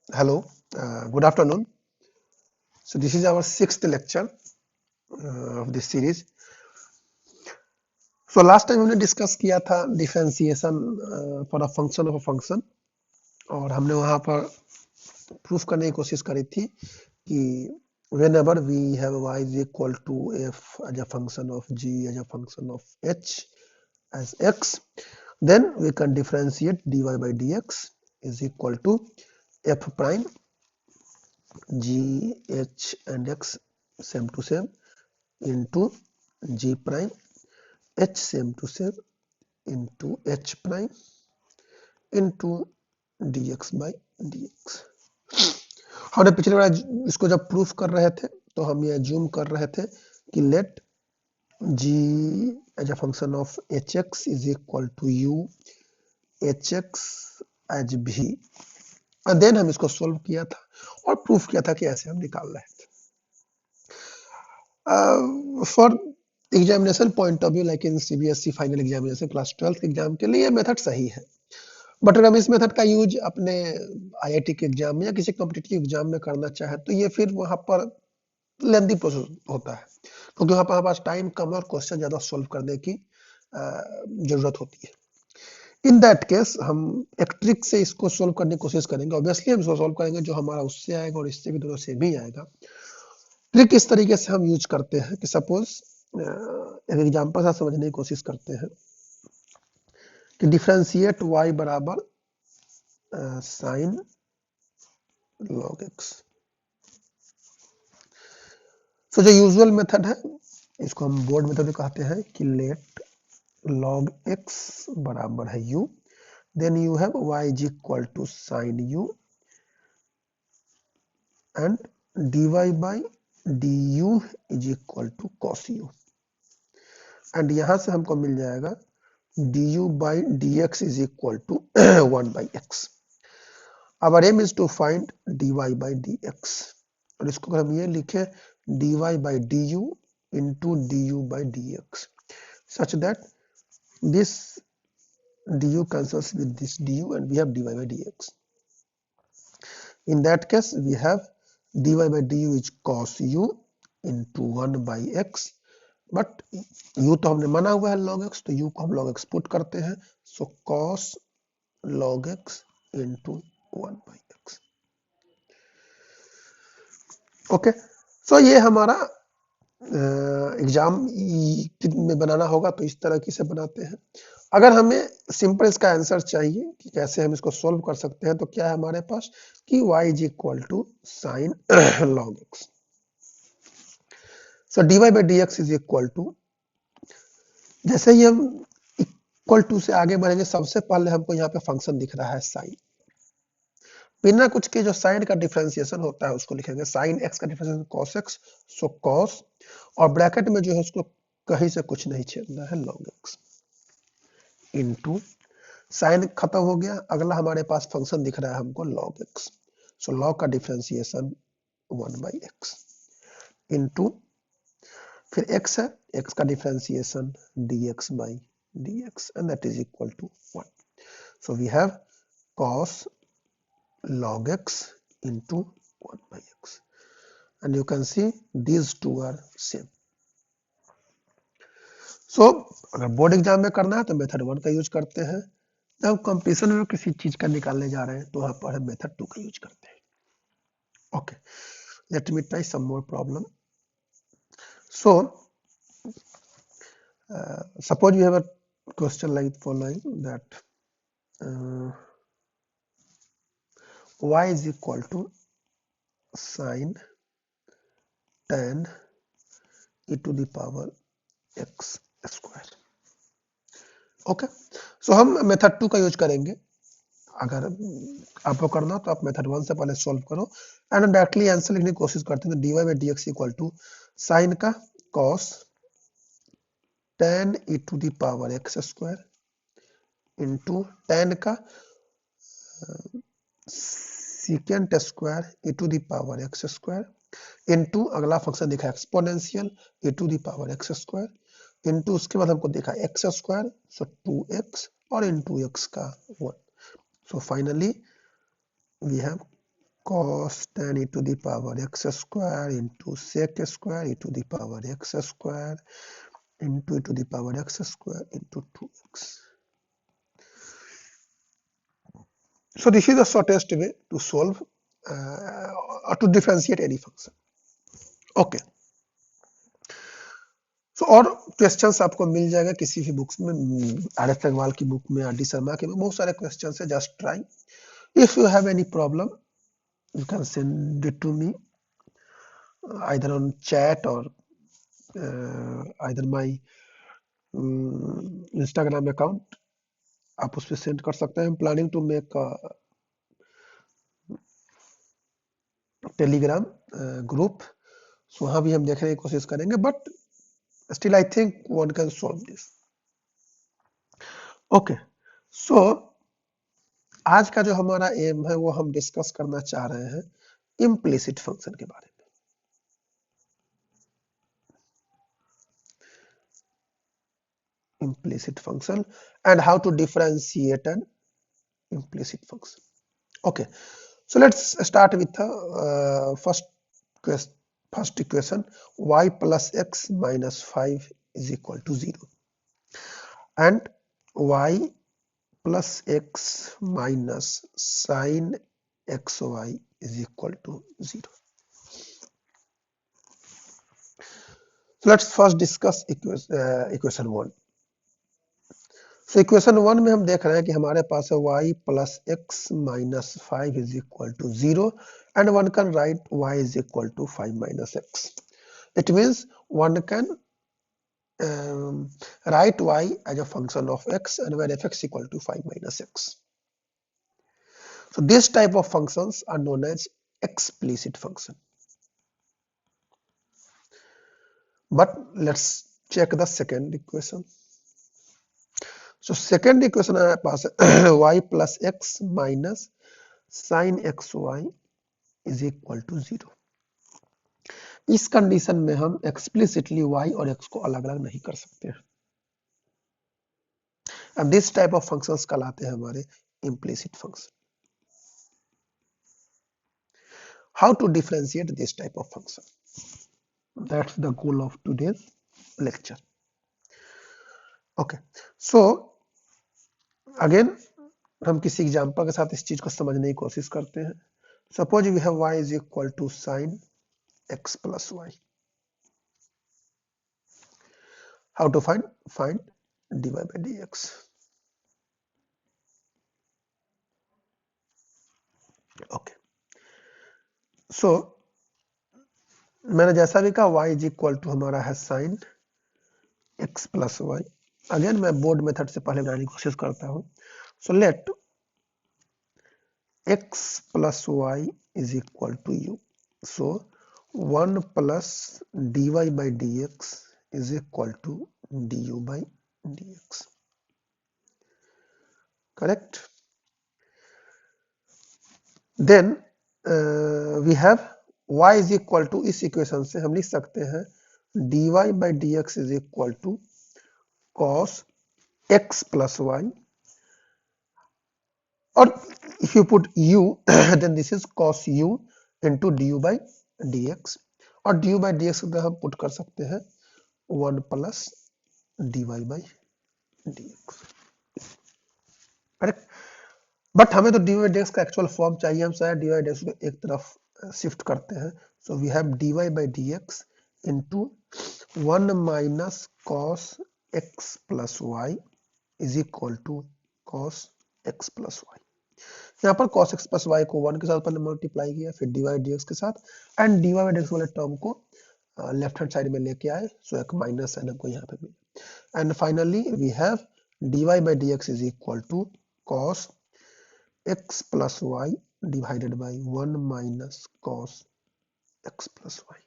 Hello, good afternoon. So this is our sixth lecture of this series. So last time हमने discuss किया था differentiation for a function और हमने वहां पर प्रूफ करने की कोशिश करी थी कि whenever we have y is equal to f as a function of g as a function of h as x, then we can differentiate dy by dx is equal to f prime g h and x same to same into g prime h same to same into h prime into dx by dx। हमने पिछले बार इसको जब proof कर रहे थे तो हम ये अज्यूम कर रहे थे कि late g as a function of hx is equal to u hx as v और देन हम इसको सोल्व किया था और प्रूफ किया था कि ऐसे हम निकाल रहे थे। For examination point of view like in CBSE final examination class 12th exam के लिए ये मेथड सही है, बट अगर हम इस मेथड का यूज अपने आईआईटी के एग्जाम में या किसी कॉम्पिटिटिव एग्जाम में करना चाहे तो ये फिर वहां पर लेंदी प्रोसेस होता है, क्योंकि वहां पर हमारे पास टाइम कम और क्वेश्चन ज्यादा सॉल्व करने की जरूरत होती है। इन दैट केस हम एक ट्रिक से इसको सोल्व करने की कोशिश करेंगे। ऑब्वियसली हम इसको सोल्व करेंगे जो हमारा उससे आएगा और इससे भी दोनों से भी आएगा। ट्रिक इस तरीके से हम यूज करते हैं कि सपोज एक एग्जांपल से समझने की कोशिश करते हैं कि डिफरेंशिएट y बराबर साइन log x। सो जो यूजुअल मेथड है इसको हम बोर्ड मेथड भी कहते हैं कि लेट log x बराबर है u, then you have y is equal to sine u and dy by du is equal to cos u and यहां से हमको मिल जाएगा du by dx is equal to 1 by x। Our aim is to find dy by dx और इसको अगर हम ये लिखे dy by du into du by dx such that this du cancels with this du and we have dy by dx। In that case we have dy by du is cos u into 1 by x, but u तो हमने माना हुआ है log x, तो u को हम log x put करते हैं, so cos log x into 1 by x। Okay, so ये हमारा एग्जाम में बनाना होगा तो इस तरह की से बनाते हैं। अगर हमें सिंपल इसका आंसर चाहिए कि कैसे हम इसको सोल्व कर सकते हैं तो क्या है हमारे पास कि y is equal to sine log x। So dy by dx is equal to, जैसे ही हम इक्वल टू से आगे बढ़ेंगे सबसे पहले हमको यहाँ पे फंक्शन दिख रहा है साइन, बिना कुछ के जो साइन का डिफरेंशिएशन होता है उसको लिखेंगे साइन एक्स का डिफरेंशिएशन cos x, सो cos और ब्रैकेट में जो है उसको कहीं से कुछ नहीं छेड़ना है log x इनटू साइन खत्म हो गया, अगला हमारे पास फंक्शन दिख रहा है हमको log x, सो log का डिफरेंशिएशन 1 by x इनटू फिर x है, x का differentiation dx by dx and that is equal to 1। So we have cos log x into 1 by x and you can see these two are same। So अगर board exam में करना है तो method 1 का use करते हैं, जब competition में किसी चीज का निकालने जा रहे हैं तो वहां पर हम मेथड 2 का यूज करते हैं। Okay, let me try some more problem. So suppose you have a question like following that y is equal to sin tan e to the power x square। Okay, so हम method 2 का use करेंगे। अगर आपको करना तो आप method 1 से पहले सॉल्व करो एंड डायरेक्टली आंसर लिखने की कोशिश करते हैं। dy by dx equal to sine का cos tan e to the power x square into tan का secant square e to the power x square into अगला फंक्शन दिखा exponential e to the power x square into उसके बाद हमको देखा x square, सो 2x और into x का 1। So finally we have cos tan e to the power x square into sec square e to the power x square into e to the power x square into 2x. So this is the shortest way to solve or to differentiate any function. Okay. So और questions आपको मिल जाएगा किसी भी books में, R.F.. Agarwal की book में, RD. Sharma के में बहुत सारे क्वेश्चंस है. Just try. If you have any problem, you can send it to me either on chat or either my Instagram account. आप उस पर सेंड कर सकते हैं. Planning to make Telegram group, so वहां भी हम देखने की कोशिश करेंगे, but still I think one can solve this. Okay, so आज का जो हमारा एम है वो हम डिस्कस करना चाह रहे हैं इम्प्लिसिट फंक्शन के बारे में. Implicit function and how to differentiate an implicit function. Okay, so let's start with the first equation. Y plus x minus 5 is equal to 0 and y plus x minus sin xy is equal to 0. So let's first discuss equation 1. So equation 1 में हम देख रहे हैं कि हमारे पास है y plus x minus 5 is equal to 0 and one can write y is equal to 5 minus x. It means one can write y as a function of x and where f(x) equal to 5 minus x. So this type of functions are known as explicit function. But let's check the second equation. So second equation हमारे पास है y plus x minus sin xy is equal to 0. इस condition में हम explicitly y और x को अलग अलग नहीं कर सकते हैं. अब दिस टाइप ऑफ फंक्शंस कहलाते हैं हमारे implicit function. How to differentiate this type of function, that's the goal of today's lecture. Okay, so again हम किसी एग्जांपल के साथ इस चीज को समझने की कोशिश करते हैं. Suppose we have y is equal to sin x plus y. How to find dy by dx. Okay, so मैंने जैसा भी कहा y इज इक्वल टू हमारा है sin x plus y. Again मैं बोर्ड मेथड से पहले बनाने की कोशिश करता हूं. So let x plus y is equal to u. So 1 plus dy by dx is equal to du by dx. Correct? Then we have y is equal to, इस equation से हम लिख सकते हैं dy by dx is equal to cos x plus y, or if you put u then this is cos u into du by dx, और du by dx को हम put कर सकते हैं 1 plus dy by dx. Correct? But हमें तो dy by dx का actual form चाहिए. हम शायद dy by dx को एक तरफ शिफ्ट करते हैं. So we have dy by dx into 1 minus cos x plus y is equal to cos x plus y. यहाँ पर cos x plus y को 1 के साथ पहले मल्टीप्लाई किया, फिर dy dx के साथ, एंड dy by dx वाले टर्म को लेफ्ट हैंड साइड में लेके आए. सो एक माइनस साइन हमको यहाँ पे मिला, and finally we have dy by dx is equal to cos x plus y divided by 1 minus cos x plus y.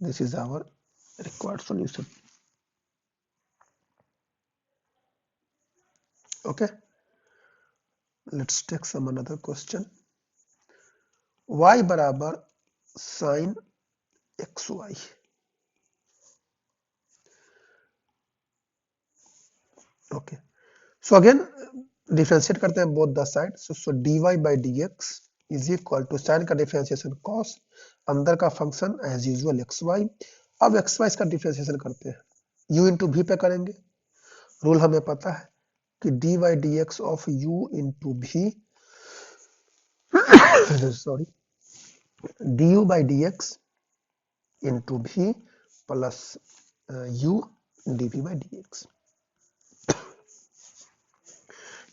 This is our required solution. Okay, let's take some another question. y बराबर sin xy. Okay, so again differentiate करते हैं both the side, so dy by dx is equal to sine का differentiation cos, अंदर का function as usual xy। अब xy का differentiation करते हैं, u इंटू v पे करेंगे। रूल हमें पता है कि dy dx of u into v sorry du by dx into v plus u dv by dx।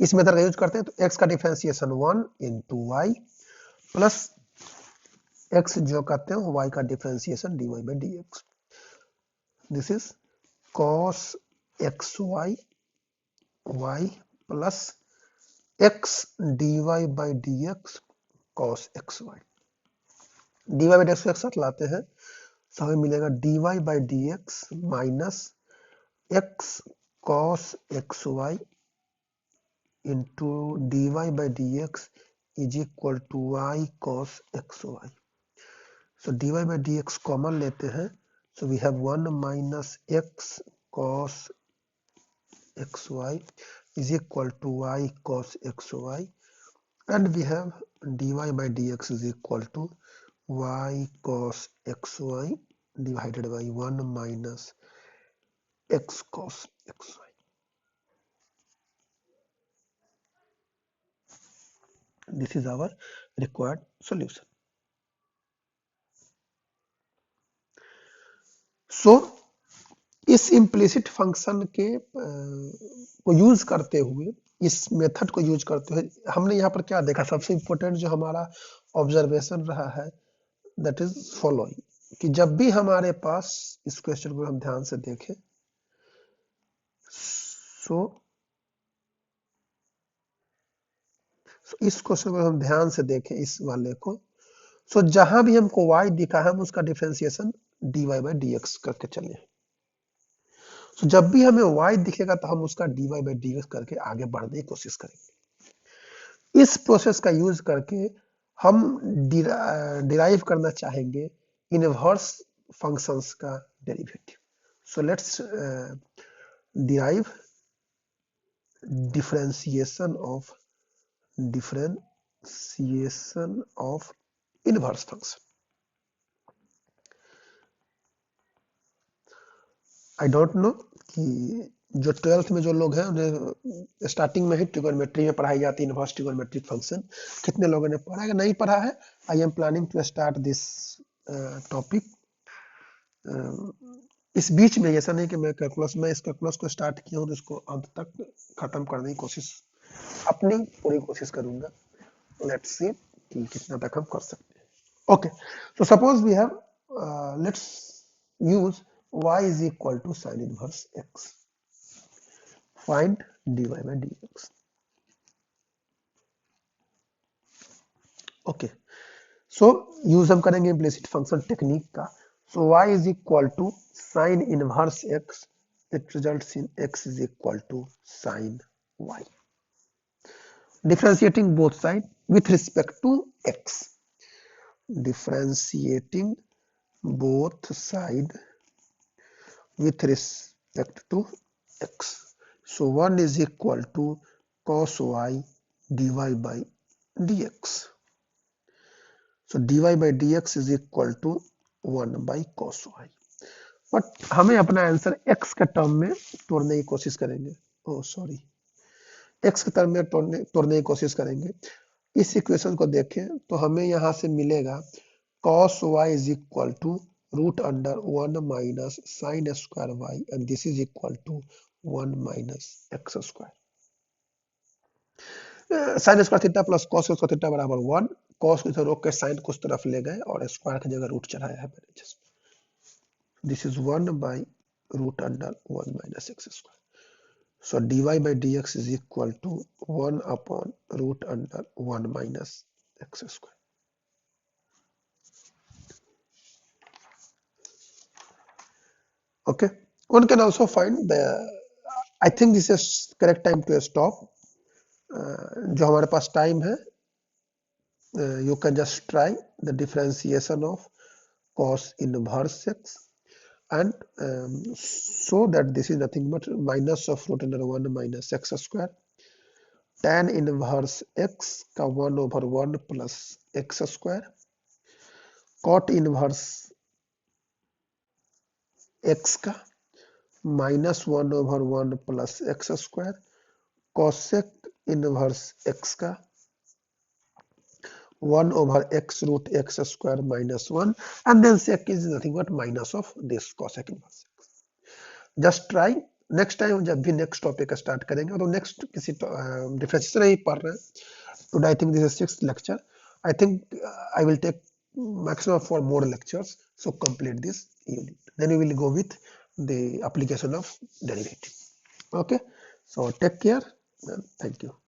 इस मेथड का यूज करते हैं तो x का differentiation 1 into y plus x जो कहते हैं y का differentiation dy by dx। This is cos xy y plus x dy by dx cos xy। dy by dx को एक साथ लाते हैं तो हमें मिलेगा dy by dx minus x cos xy into dy by dx is equal to y cos xy। So dy by dx common लेते हैं, so we have 1 minus x cos xy is equal to y cos xy, and we have dy by dx is equal to y cos xy divided by 1 minus x cos xy। This is our required solution. So इस implicit function के को use करते हुए, इस method को use करते हुए हमने यहाँ पर क्या देखा, सबसे इम्पोर्टेंट जो हमारा ऑब्जर्वेशन रहा है दैट इज फॉलोइंग, कि जब भी हमारे पास, इस क्वेश्चन को हम ध्यान से देखें, सो इस क्वेश्चन को हम ध्यान से देखें, इस वाले को, सो जहां भी हमको y दिखा है हम उसका डिफरेंशिएशन dy by dx करके चले। तो जब भी हमें y दिखेगा तो हम उसका dy by dx करके आगे बढ़ने की कोशिश करेंगे। इस प्रोसेस का यूज करके हम डिराइव करना चाहेंगे इनवर्स फंक्शंस का derivative. So let's derive differentiation of inverse function. I don't know कि जो 12th में जो लोग हैं उन्हें स्टार्टिंग में ही ट्रिगोनोमेट्री में पढ़ाई जाती है इनवर्स ट्रिगोनोमेट्रिक फंक्शन, कितने लोगों ने पढ़ा है? अगर नहीं पढ़ा है, I am planning to start this topic. इस बीच में, ऐसा नहीं कि मैं इस कैलकुलस को स्टार्ट किया हूँ तो इसको अंत तक खत्म करने की कोशिश, अपनी पूरी कोशिश करूंगा। लेट्स सी कि कितना तक हम कर सकते हैं। Okay, so suppose we have, let's use y is equal to sin inverse x. Find dy by dx. Okay, so use हम करेंगे इम्प्लिसिट फंक्शन टेक्निक का। सो y is equal to sin inverse x, it results in x is equal to sin y. Differentiating both sides with respect to x. Differentiating both sides with respect to x. So 1 is equal to cos y dy by dx. So dy by dx is equal to 1 by cos y. But हमें अपना answer x के term में तोड़ने की कोशिश करेंगे। Oh sorry, x के term में तोड़ने की कोशिश करेंगे। इस इक्वेशन को देखें तो हमें यहाँ से मिलेगा cos y is equal to root under 1 minus sin square y, and this is equal to 1 minus x square. Sine square theta plus cos square theta बराबर 1। कॉस को इधर रोक के साइन को उस तरफ ले गए और स्क्वायर की जगह रूट चढ़ाया है मैंने just. This is 1 by root under 1 minus x square. So dy by dx is equal to 1 upon root under 1 minus x square. Okay, one can also find the, I think this is correct time to stop. जो हमारे पास time है, you can just try the differentiation of cos inverse x, and so that this is nothing but minus of root under 1 minus x square tan inverse x का 1/1 plus x square, cot inverse x का -1/1 plus x square, cosec inverse x का 1/x square minus 1, and then sec is nothing but minus of this cosec inverse x. Just try. Next time जब भी next topic start करेंगे तो next किसी differentiation ही पढ़ रहे हैं. Today I think this is 6th lecture. I think I will take maximum 4 more lectures, so complete this unit, then we will go with the application of derivative. Okay, so take care and thank you.